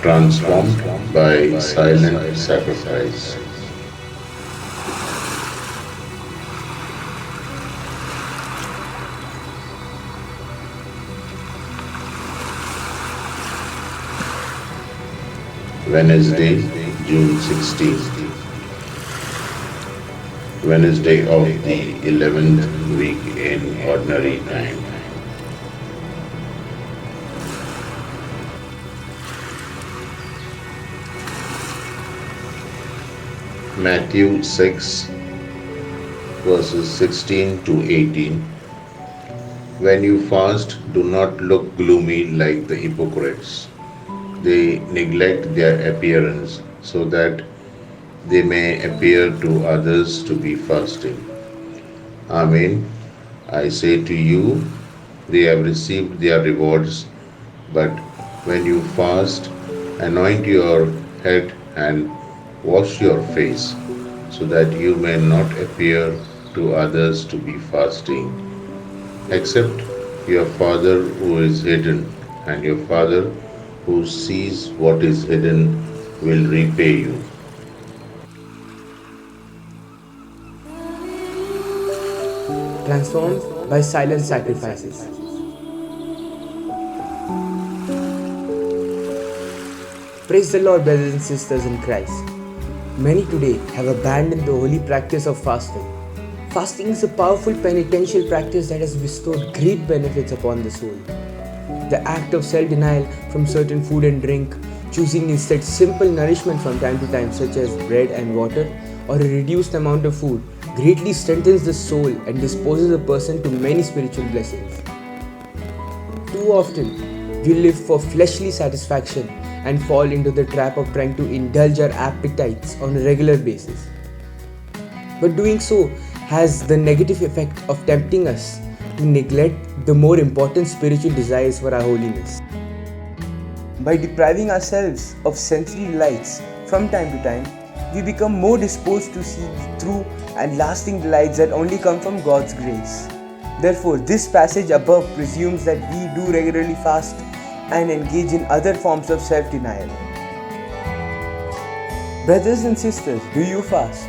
transformed by silent sacrifice. Wednesday, June 16th, Wednesday of the 11th week in Ordinary Time. Matthew 6, verses 16 to 18. When you fast, do not look gloomy like the hypocrites. They neglect their appearance so that they may appear to others to be fasting. Amen. I say to you, they have received their rewards. But when you fast, anoint your head and wash your face, so that you may not appear to others to be fasting, except your Father who is hidden, and your Father who sees what is hidden will repay you. Transformed by silent sacrifices. Praise the Lord, brothers and sisters in Christ. Many today have abandoned the holy practice of fasting. Fasting is a powerful penitential practice that has bestowed great benefits upon the soul. The act of self-denial from certain food and drink, choosing instead simple nourishment from time to time such as bread and water or a reduced amount of food, greatly strengthens the soul and disposes a person to many spiritual blessings. Too often, we live for fleshly satisfaction and fall into the trap of trying to indulge our appetites on a regular basis. But doing so has the negative effect of tempting us to neglect the more important spiritual desires for our holiness. By depriving ourselves of sensory delights from time to time, we become more disposed to seek true and lasting delights that only come from God's grace. Therefore, this passage above presumes that we do regularly fast and engage in other forms of self-denial. Brothers and sisters, do you fast?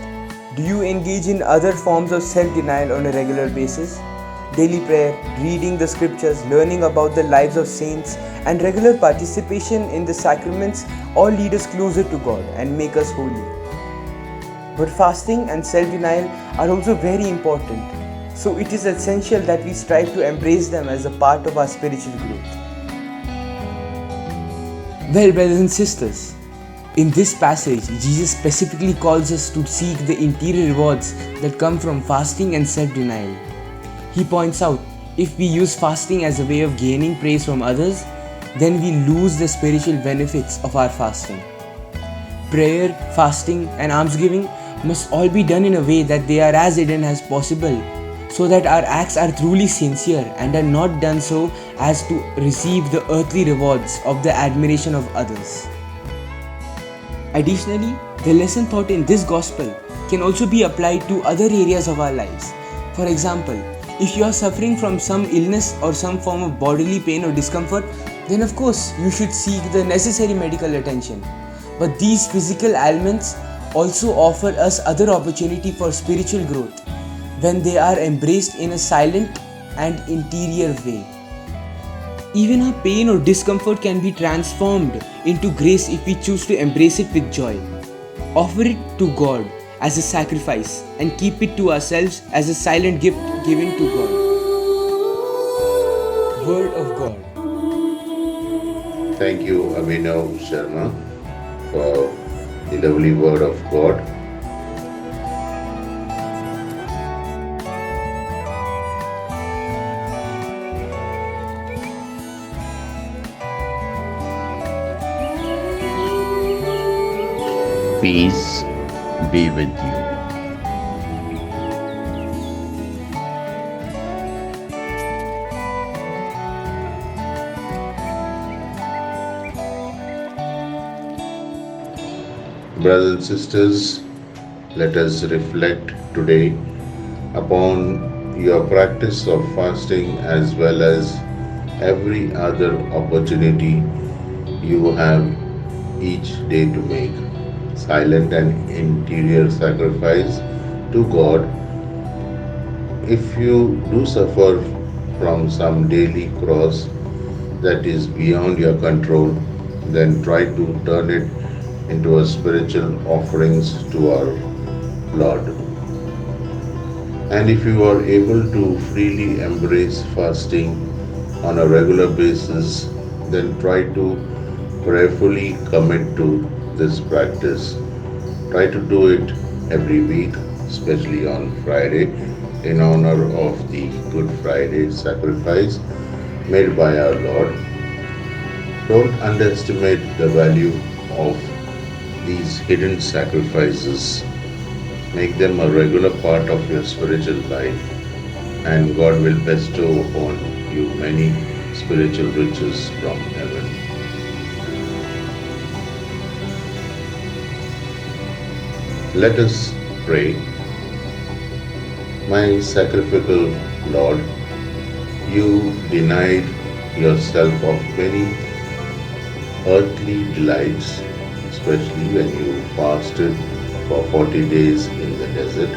Do you engage in other forms of self-denial on a regular basis? Daily prayer, reading the scriptures, learning about the lives of saints, and regular participation in the sacraments all lead us closer to God and make us holy. But fasting and self-denial are also very important, so it is essential that we strive to embrace them as a part of our spiritual growth. Well, brothers and sisters, in this passage, Jesus specifically calls us to seek the interior rewards that come from fasting and self-denial. He points out, if we use fasting as a way of gaining praise from others, then we lose the spiritual benefits of our fasting. Prayer, fasting, and almsgiving must all be done in a way that they are as hidden as possible, so that our acts are truly sincere and are not done so as to receive the earthly rewards of the admiration of others. Additionally, the lesson taught in this gospel can also be applied to other areas of our lives. For example, if you are suffering from some illness or some form of bodily pain or discomfort, then of course you should seek the necessary medical attention. But these physical ailments also offer us other opportunity for spiritual growth when they are embraced in a silent and interior way. Even our pain or discomfort can be transformed into grace if we choose to embrace it with joy. Offer it to God as a sacrifice and keep it to ourselves as a silent gift given to God. Word of God. Thank you, Abhinav Sharma, for the lovely word of God. Peace be with you. Brothers and sisters, let us reflect today upon your practice of fasting as well as every other opportunity you have each day to make silent and interior sacrifice to God. If you do suffer from some daily cross that is beyond your control, then try to turn it into a spiritual offerings to our Lord. And if you are able to freely embrace fasting on a regular basis, then try to prayerfully commit to this practice. Try to do it every week, especially on Friday, in honor of the Good Friday sacrifice made by our Lord. Don't underestimate the value of these hidden sacrifices. Make them a regular part of your spiritual life, and God will bestow upon you many spiritual riches from heaven. Let us pray. My sacrificial Lord, you denied yourself of many earthly delights, especially when you fasted for 40 days in the desert.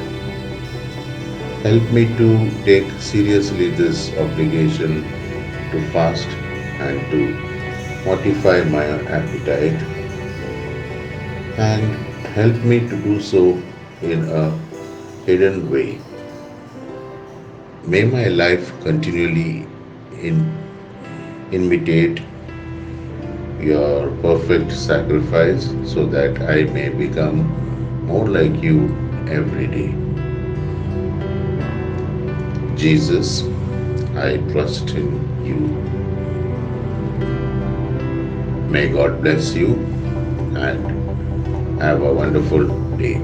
Help me to take seriously this obligation to fast and to mortify my appetite, and help me to do so in a hidden way. May my life continually in, imitate your perfect sacrifice so that I may become more like you every day. Jesus, I trust in you. May God bless you and have a wonderful day.